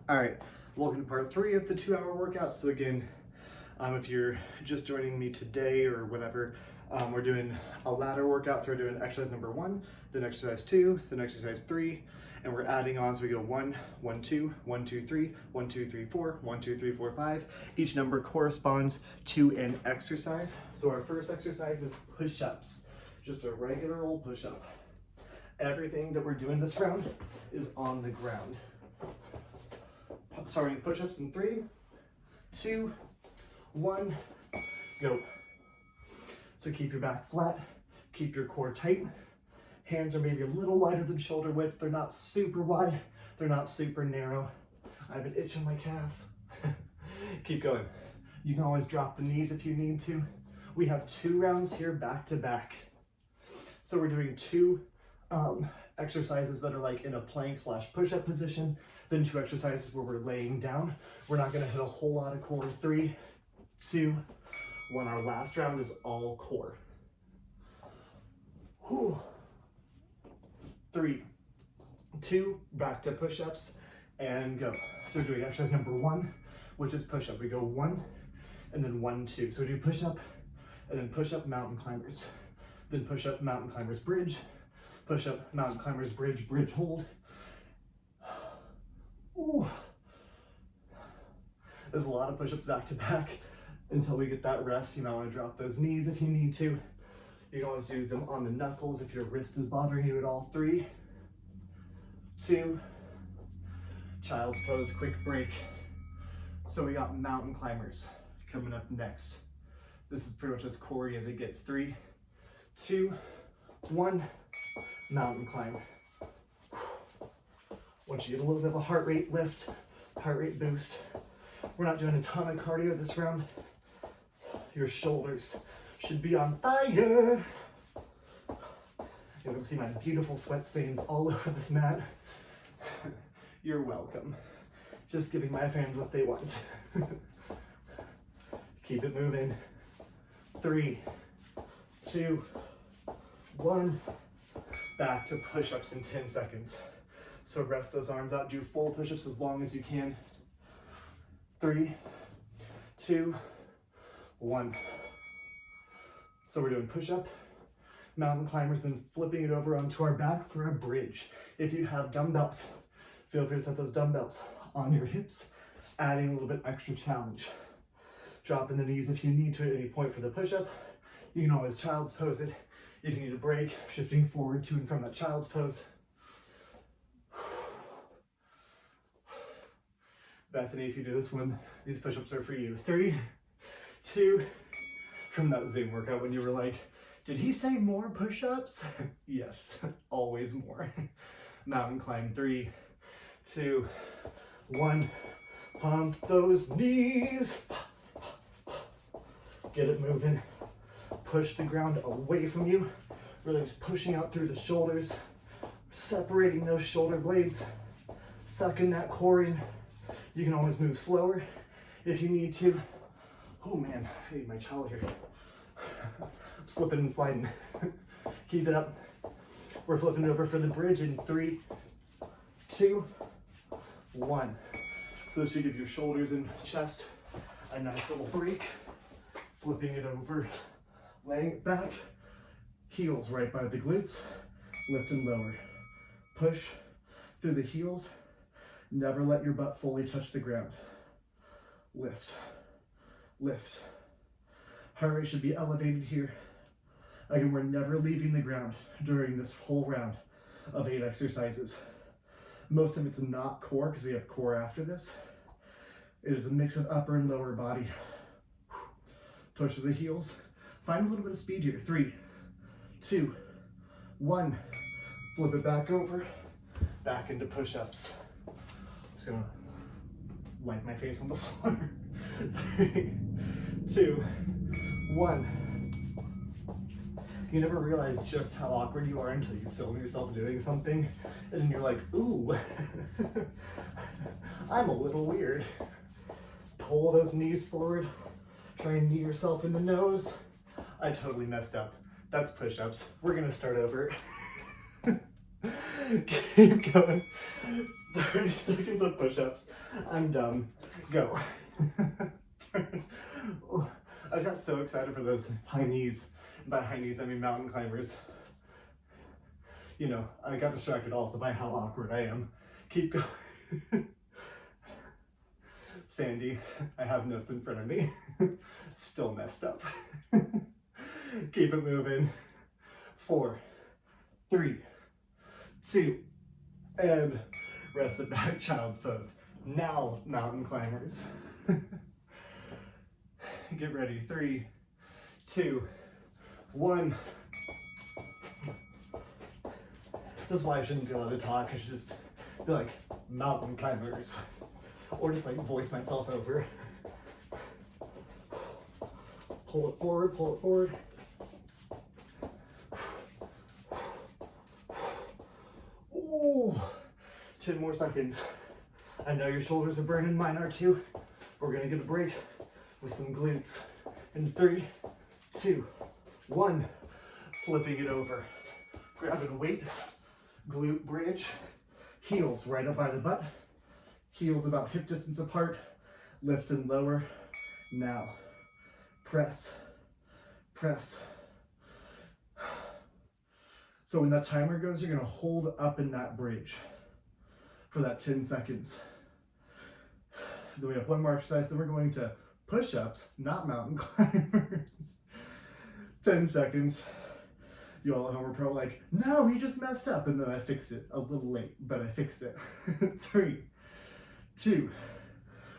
All right, welcome to part 3 of the 2-hour workout. So again, if you're just joining me today or whatever, we're doing a ladder workout. So we're doing exercise number 1, then exercise 2, then exercise 3, and we're adding on. So we go 1, 1, 2, 1, 2, 3, 1, 2, 3, 4, 1, 2, 3, 4, 5. Each number corresponds to an exercise. So our first exercise is push-ups, just a regular old push-up. Everything that we're doing this round is on the ground. Starting push-ups in 3, 2, 1, go. So keep your back flat, keep your core tight. Hands are maybe a little wider than shoulder width. They're not super wide, they're not super narrow. I have an itch in my calf. Keep going. You can always drop the knees if you need to. We have 2 rounds here back to back. So we're doing 2 exercises that are like in a plank / push-up position, then 2 exercises where we're laying down. We're not gonna hit a whole lot of core. 3, 2, 1. Our last round is all core. Whew. 3, 2, back to push-ups and go. So we're doing exercise number 1, which is push-up. We go 1 and then 1, 2. So we do push-up and then push-up mountain climbers. Then push-up mountain climbers bridge, push-up mountain climbers bridge, bridge hold. Ooh. There's a lot of push-ups back to back. Until we get that rest, you might want to drop those knees if you need to. You can always do them on the knuckles if your wrist is bothering you at all. 3, 2, child's pose, quick break. So we got mountain climbers coming up next. This is pretty much as core as it gets. 3, 2, 1, mountain climb. Once you get a little bit of a heart rate lift, heart rate boost. We're not doing a ton of cardio this round. Your shoulders should be on fire. You're gonna see my beautiful sweat stains all over this mat. You're welcome. Just giving my fans what they want. Keep it moving. 3, 2, 1. Back to push-ups in 10 seconds. So rest those arms out. Do full push-ups as long as you can. 3, 2, 1. So we're doing push-up, mountain climbers, then flipping it over onto our back for a bridge. If you have dumbbells, feel free to set those dumbbells on your hips, adding a little bit extra challenge. Dropping the knees if you need to at any point for the push-up. You can always child's pose it. If you need a break, shifting forward to and from that child's pose. Bethany, if you do this one, these push-ups are for you. 3, 2, from that Zoom workout when you were like, did he say more push-ups? Yes, always more. Mountain climb. 3, 2, 1. Pump those knees. Get it moving. Push the ground away from you. Really just pushing out through the shoulders, separating those shoulder blades, sucking that core in. You can always move slower if you need to. Oh man, I need my towel here. I'm slipping and sliding. Keep it up. We're flipping over for the bridge in 3, 2, 1. So this should give your shoulders and chest a nice little break. Flipping it over, laying it back. Heels right by the glutes. Lift and lower. Push through the heels. Never let your butt fully touch the ground. Lift, lift. Heart rate should be elevated here. Again, we're never leaving the ground during this whole round of 8 exercises. Most of it's not core because we have core after this. It is a mix of upper and lower body. Push through the heels. Find a little bit of speed here. 3, 2, 1. Flip it back over, back into push-ups. Just gonna wipe my face on the floor. 3, 2, 1. You never realize just how awkward you are until you film yourself doing something, and then you're like, ooh, I'm a little weird. Pull those knees forward. Try and knee yourself in the nose. I totally messed up. That's push-ups. We're gonna start over. Keep going. 30 seconds of push-ups. I'm done. Go. I got so excited for those high knees. By high knees, I mean mountain climbers. You know, I got distracted also by how awkward I am. Keep going. Sandy, I have notes in front of me. Still messed up. Keep it moving. 4, 3, 2, and rest it back, child's pose. Now, mountain climbers. Get ready. 3, 2, 1. This is why I shouldn't do a lot of talk. I should just be like, mountain climbers. Or just like voice myself over. Pull it forward, pull it forward. Ooh, 10 more seconds. I know your shoulders are burning, mine are too. We're gonna get a break with some glutes. In 3, 2, 1. Flipping it over. Grabbing a weight, glute bridge, heels right up by the butt, heels about hip distance apart, lift and lower. Now, press, press. So when that timer goes, you're gonna hold up in that bridge for that 10 seconds. Then we have one more exercise, then we're going to push-ups, not mountain climbers. 10 seconds. You all at home are probably like, no, he just messed up. And then I fixed it a little late, but I fixed it. 3, 2,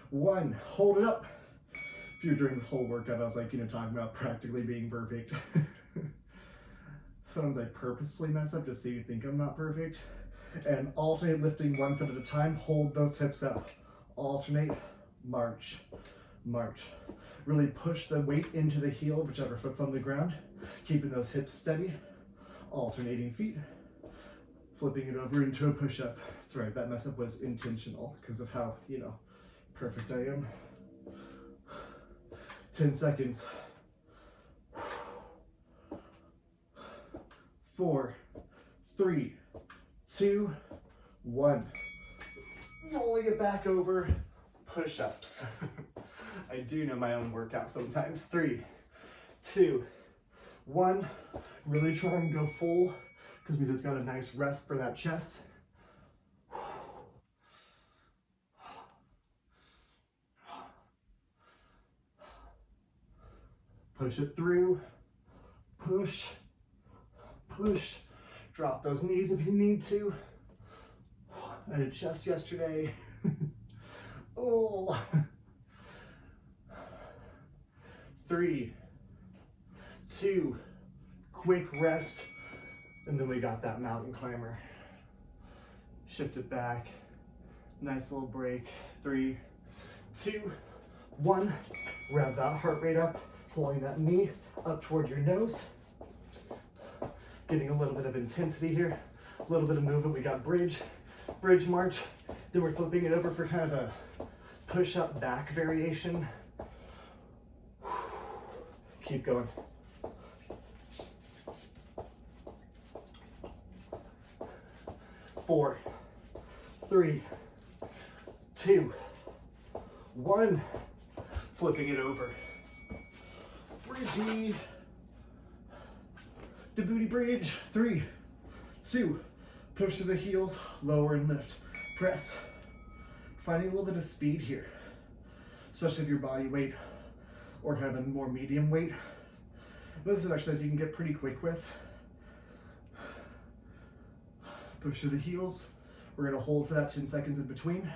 1, hold it up. If you're doing this whole workout, I was like, talking about practically being perfect. Sometimes I purposefully mess up just so you think I'm not perfect. And alternate lifting one foot at a time, hold those hips up. Alternate, march, march. Really push the weight into the heel, whichever foot's on the ground, keeping those hips steady. Alternating feet, flipping it over into a push-up. That's right, that mess up was intentional because of how, perfect I am. 10 seconds. 4, 3, 2, 1. Rolling it back over, push-ups. I do know my own workout sometimes. 3, 2, 1. Really try and go full because we just got a nice rest for that chest. Push it through. Push. Push. Drop those knees if you need to. I did chest yesterday. Oh. 3, 2, quick rest, and then we got that mountain climber. Shift it back, nice little break. 3, 2, 1, rev that heart rate up, pulling that knee up toward your nose. Getting a little bit of intensity here, a little bit of movement. We got bridge march, then we're flipping it over for kind of a push-up back variation. Keep going. 4, 3, 2, 1. Flipping it over. Bridgie. The booty bridge. 3, 2. Push to the heels, lower and lift. Press. Finding a little bit of speed here, especially if your body weight or kind of a more medium weight. This is an exercise you can get pretty quick with. Push to the heels. We're gonna hold for that 10 seconds in between.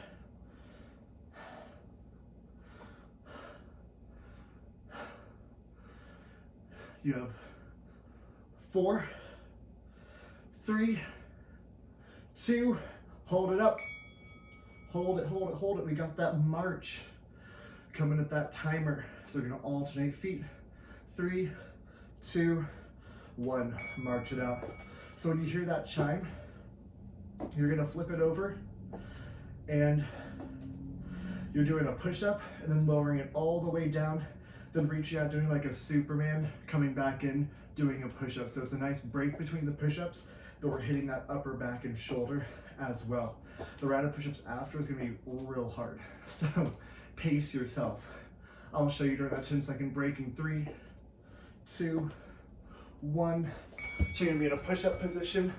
You have 4, 3, 2, hold it up. Hold it, hold it, hold it. We got that march coming at that timer. So we're gonna alternate feet. 3, 2, 1, march it out. So when you hear that chime, you're gonna flip it over and you're doing a push-up and then lowering it all the way down, then reaching out, doing like a Superman, coming back in, doing a push-up. So it's a nice break between the push-ups but we're hitting that upper back and shoulder as well. The round of push-ups after is gonna be real hard. So pace yourself. I'll show you during that 10-second break in 3, 2, 1. So you're gonna be in a push-up position.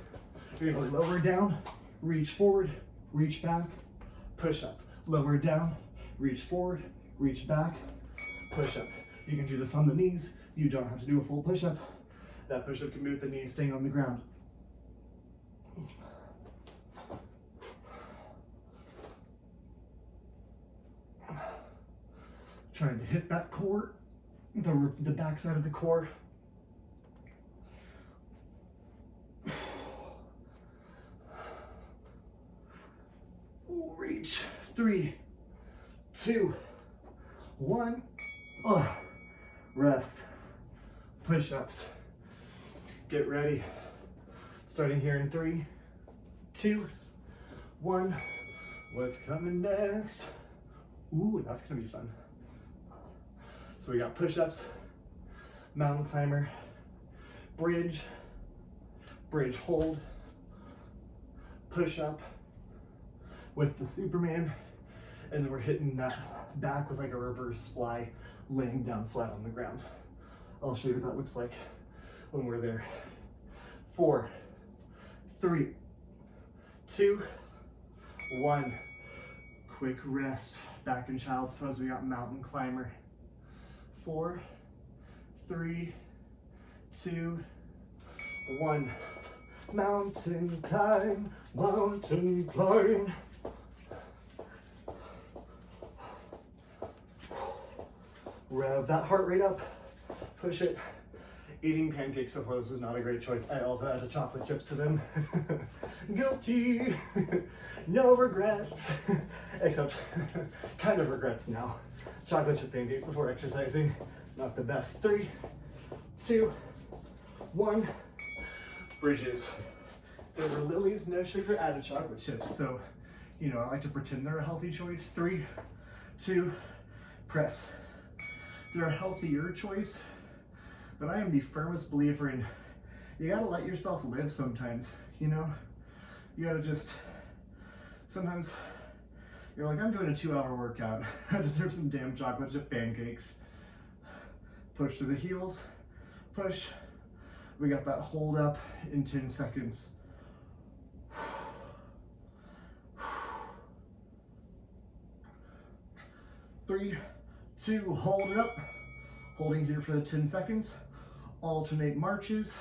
You're gonna lower down, reach forward, reach back, push up. Lower down, reach forward, reach back, push up. You can do this on the knees. You don't have to do a full push-up. That push-up can be with the knees staying on the ground. Trying to hit that core, the back side of the core. Reach. 3, 2, 1. Rest. Push-ups. Get ready. Starting here in 3, 2, 1. What's coming next? Ooh, that's gonna be fun. So we got push-ups, mountain climber, bridge, bridge hold, push-up with the Superman, and then we're hitting that back with like a reverse fly, laying down flat on the ground. I'll show you what that looks like when we're there. 4, 3, 2, 1. Quick rest. Back in child's pose, we got mountain climber. 4, 3, 2, 1. Mountain climb, mountain climb. Rev that heart rate up, push it. Eating pancakes before this was not a great choice. I also added chocolate chips to them. Guilty, no regrets. Except, kind of regrets now. Chocolate chip pancakes before exercising, not the best. 3, 2, 1. Bridges. There were Lily's no sugar added chocolate chips, so, you know, I like to pretend they're a healthy choice. 3, 2, press. They're a healthier choice, but I am the firmest believer in you gotta let yourself live sometimes, you know? You gotta just, sometimes you're like, I'm doing a 2-hour workout. I deserve some damn chocolate chip pancakes. Push to the heels, push. We got that hold up in 10 seconds. 3, 2, hold it up. Holding here for the 10 seconds. Alternate marches,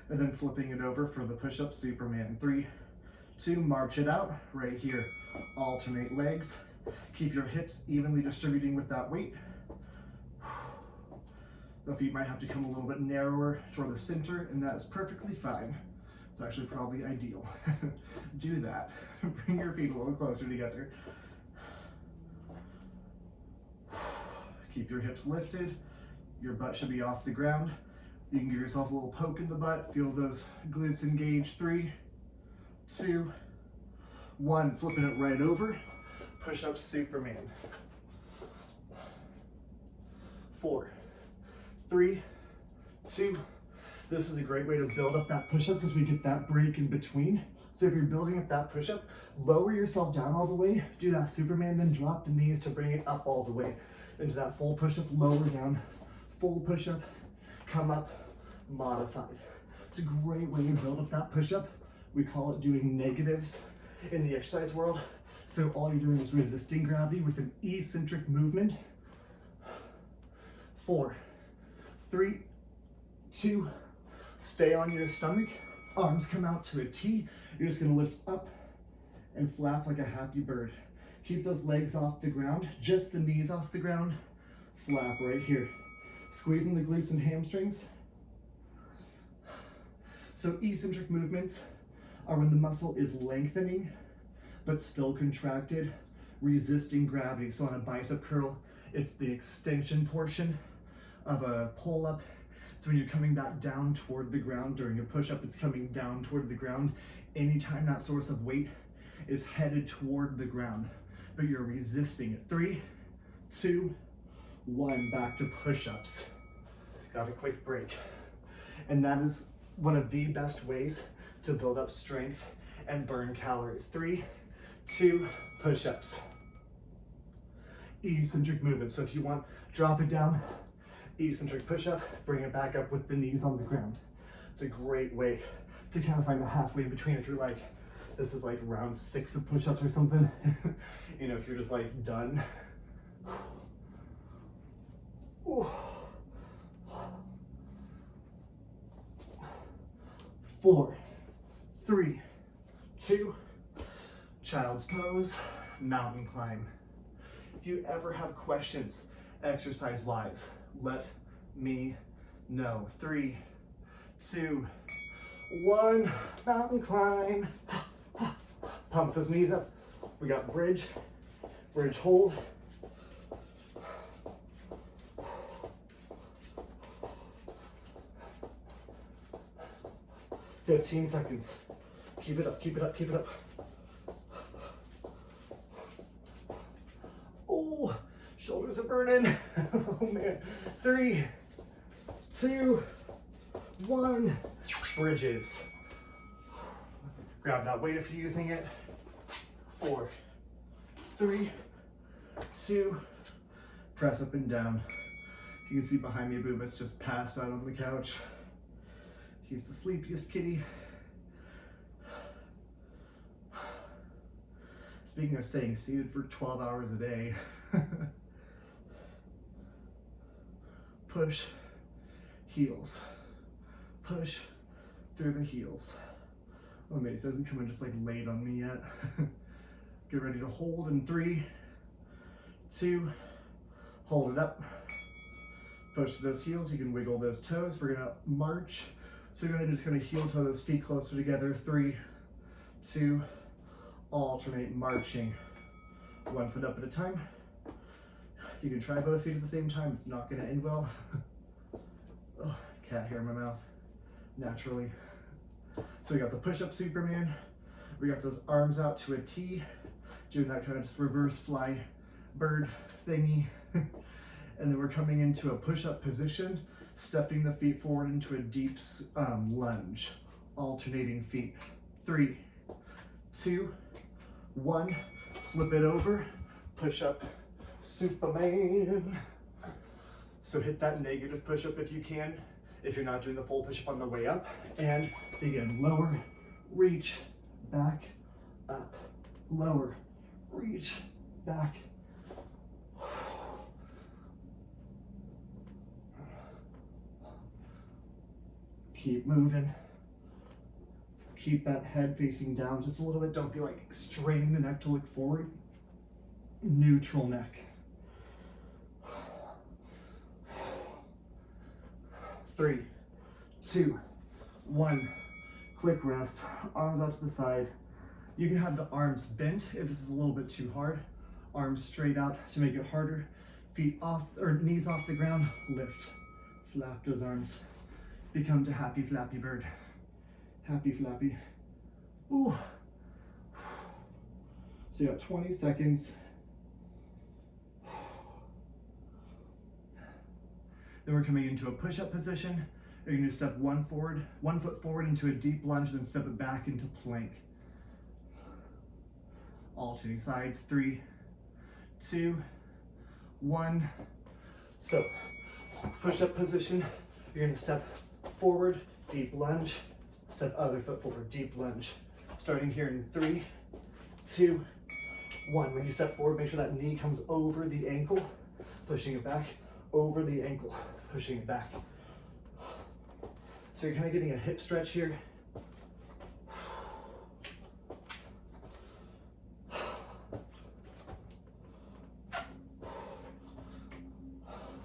and then flipping it over for the push-up Superman. 3, 2, march it out right here. Alternate legs. Keep your hips evenly distributing with that weight. The feet might have to come a little bit narrower toward the center, and that is perfectly fine. It's actually probably ideal. Do that. Bring your feet a little closer together. Keep your hips lifted. Your butt should be off the ground. You can give yourself a little poke in the butt. Feel those glutes engage. 3, 2, 1. Flipping it right over. Push up Superman. 4, 3, 2. This is a great way to build up that push-up because we get that break in between. So if you're building up that push-up, lower yourself down all the way, do that Superman, then drop the knees to bring it up all the way into that full push-up, lower down, full push-up, come up, modified. It's a great way to build up that push-up. We call it doing negatives in the exercise world. So all you're doing is resisting gravity with an eccentric movement. 4, 3, 2, stay on your stomach. Arms come out to a T. You're just gonna lift up and flap like a happy bird. Keep those legs off the ground, just the knees off the ground. Flap right here. Squeezing the glutes and hamstrings. So eccentric movements are when the muscle is lengthening, but still contracted, resisting gravity. So on a bicep curl, it's the extension portion of a pull-up. It's when you're coming back down toward the ground. During a push-up, it's coming down toward the ground. Anytime that source of weight is headed toward the ground, but you're resisting it. 3, 2, 1, back to push-ups. Got a quick break. And that is one of the best ways to build up strength and burn calories. 3, 2, push-ups. Eccentric movement. So if you want, drop it down, eccentric push-up, bring it back up with the knees on the ground. It's a great way to kind of find the halfway between. If you're like, this is like round 6 of push-ups or something, you know, if you're just like done. Ooh. 4, 3, 2, child's pose, mountain climb. If you ever have questions exercise-wise, let me know. 3, 2, 1, mountain climb. Pump those knees up. We got bridge, bridge hold. "15 seconds. Keep it up, keep it up, keep it up. Oh, shoulders are burning. Oh man. 3, 2, 1. Bridges. Grab that weight if you're using it. 4, 3, 2. Press up and down. You can see behind me, Booba's just passed out on the couch. He's the sleepiest kitty. Speaking of staying seated for 12 hours a day, push, heels, push through the heels. Oh, Mace doesn't come in just like laid on me yet. Get ready to hold in 3, 2, hold it up. Push those heels, you can wiggle those toes. We're gonna march. So go ahead and just kind of heel toe those feet closer together. 3, 2, alternate marching. 1 foot up at a time. You can try both feet at the same time. It's not going to end well. Oh, cat hair in my mouth, naturally. So we got the push-up Superman. We got those arms out to a T, doing that kind of just reverse fly bird thingy. And then we're coming into a push-up position, stepping the feet forward into a deep lunge, alternating feet. 3, 2, 1, flip it over, push up, Superman. So hit that negative push up if you can, if you're not doing the full push up on the way up, and begin. Lower, reach, back, up, lower, reach, back. Keep moving. Keep that head facing down just a little bit. Don't be like straining the neck to look forward. Neutral neck. 3, 2, 1. Quick rest. Arms out to the side. You can have the arms bent if this is a little bit too hard. Arms straight out to make it harder. Feet off or knees off the ground. Lift. Flap those arms. Become to happy flappy bird. Happy flappy. Ooh. So you got 20 seconds. Then we're coming into a push-up position. You're going to step 1 foot forward into a deep lunge, then step it back into plank. Alternating sides. 3, 2, 1. So, push-up position. You're going to step forward, deep lunge. Step other foot forward, deep lunge. Starting here in 3, 2, 1. When you step forward, make sure that knee comes over the ankle, pushing it back, over the ankle, pushing it back. So you're kind of getting a hip stretch here.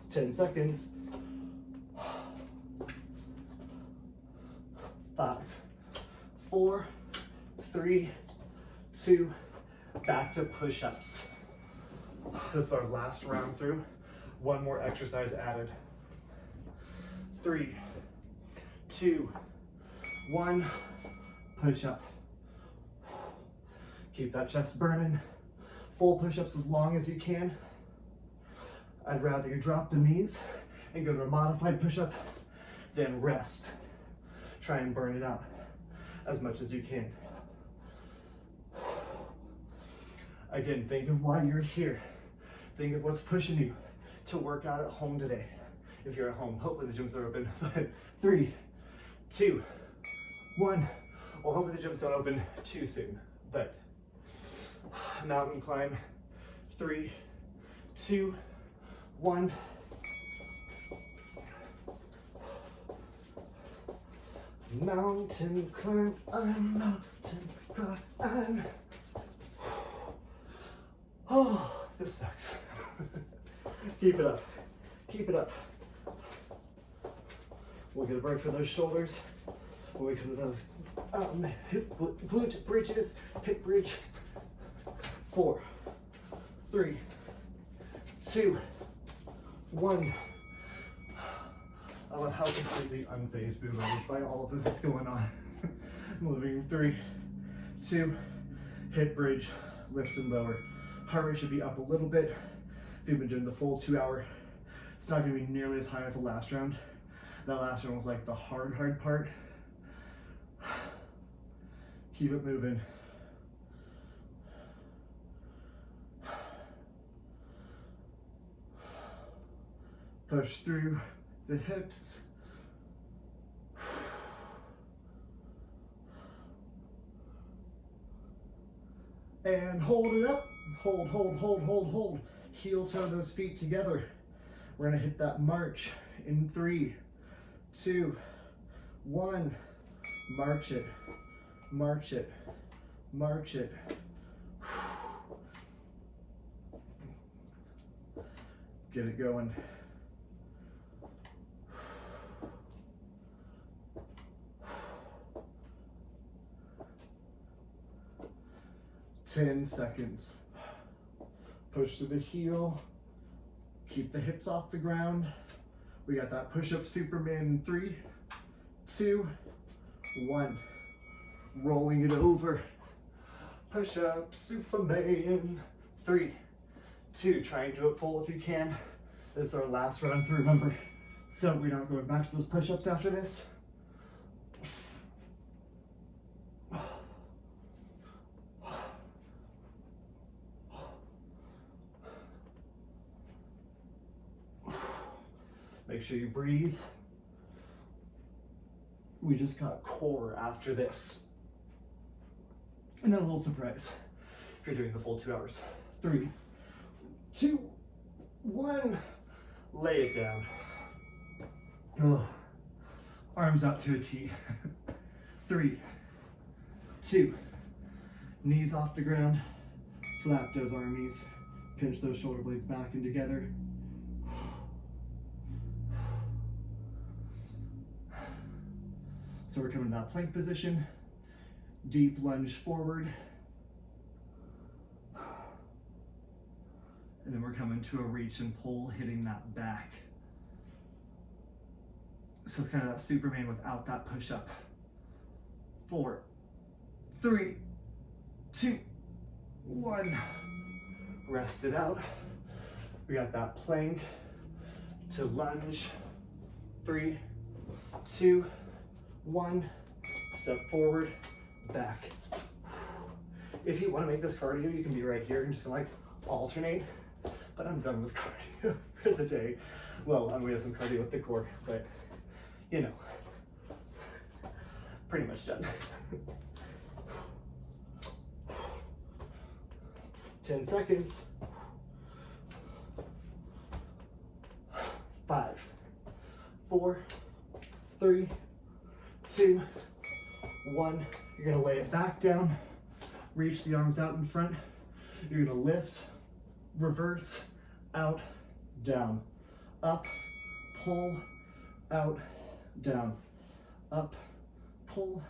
Ten seconds. 5, 4, 3, 2, back to push-ups. This is our last round through. One more exercise added. 3, 2, 1, push-up. Keep that chest burning. Full push-ups as long as you can. I'd rather you drop the knees and go to a modified push-up than rest. Try and burn it out. as much as you can. Again, think of why you're here. Think of what's pushing you to work out at home today. If you're at home, hopefully the gyms are open. 3, 2, 1. Well, hopefully the gyms don't open too soon, but mountain climb. 3, 2, 1. Mountain climb, I'm mountain climb. Oh, this sucks. Keep it up. Keep it up. We'll get a break for those shoulders when we come to those glute bridges, hip bridge. 4, 3, 2, 1. I love how completely unfazed Boom is by all of this that's going on. Moving. 3, 2, hip bridge, lift and lower. Heart rate should be up a little bit. If you've been doing the full 2 hour, it's not gonna be nearly as high as the last round. That last round was like the hard part. Keep it moving. Push through the hips. And hold it up. Hold, hold, hold, hold, hold. Heel toe those feet together. We're gonna hit that march in 3, 2, 1. March it, march it, march it. Get it going. Ten seconds. Push to the heel. Keep the hips off the ground. We got that push-up Superman in 3, 2, 1. Rolling it over. Push-up Superman. 3, 2. Try and do it full if you can. This is our last run through, remember. So we're not going back to those push-ups after this. Make sure you breathe. We just got core after this. And then a little surprise if you're doing the full 2 hours. 3, 2, 1. Lay it down. Oh. Arms out to a T. 3, 2. Knees off the ground. Flap those arm knees. Pinch those shoulder blades back and together. So we're coming to that plank position, deep lunge forward, and then we're coming to a reach and pull, hitting that back. So it's kind of that Superman without that push up. 4, 3, 2, 1. Rest it out. We got that plank to lunge. 3, 2, 1, step forward, back. If you want to make this cardio, you can be right here and just like alternate, but I'm done with cardio for the day. Well, we have some cardio with the core, but you know, pretty much done. 10 seconds. 5, 4, 3, 2, 1. You're gonna lay it back down, reach the arms out in front. You're gonna lift, reverse, out, down, up, pull, out, down, up, pull,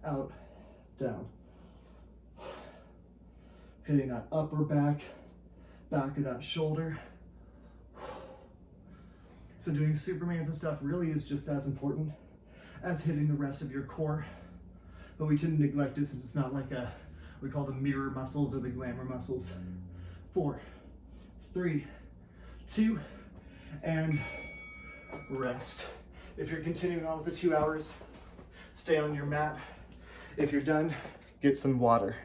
out, down. Hitting that upper back, back of that shoulder. So doing Supermans and stuff really is just as important as hitting the rest of your core, but we tend to neglect it since it's not like we call them mirror muscles or the glamour muscles. 4, 3, 2, and rest. If you're continuing on with the 2 hours, stay on your mat. If you're done, get some water.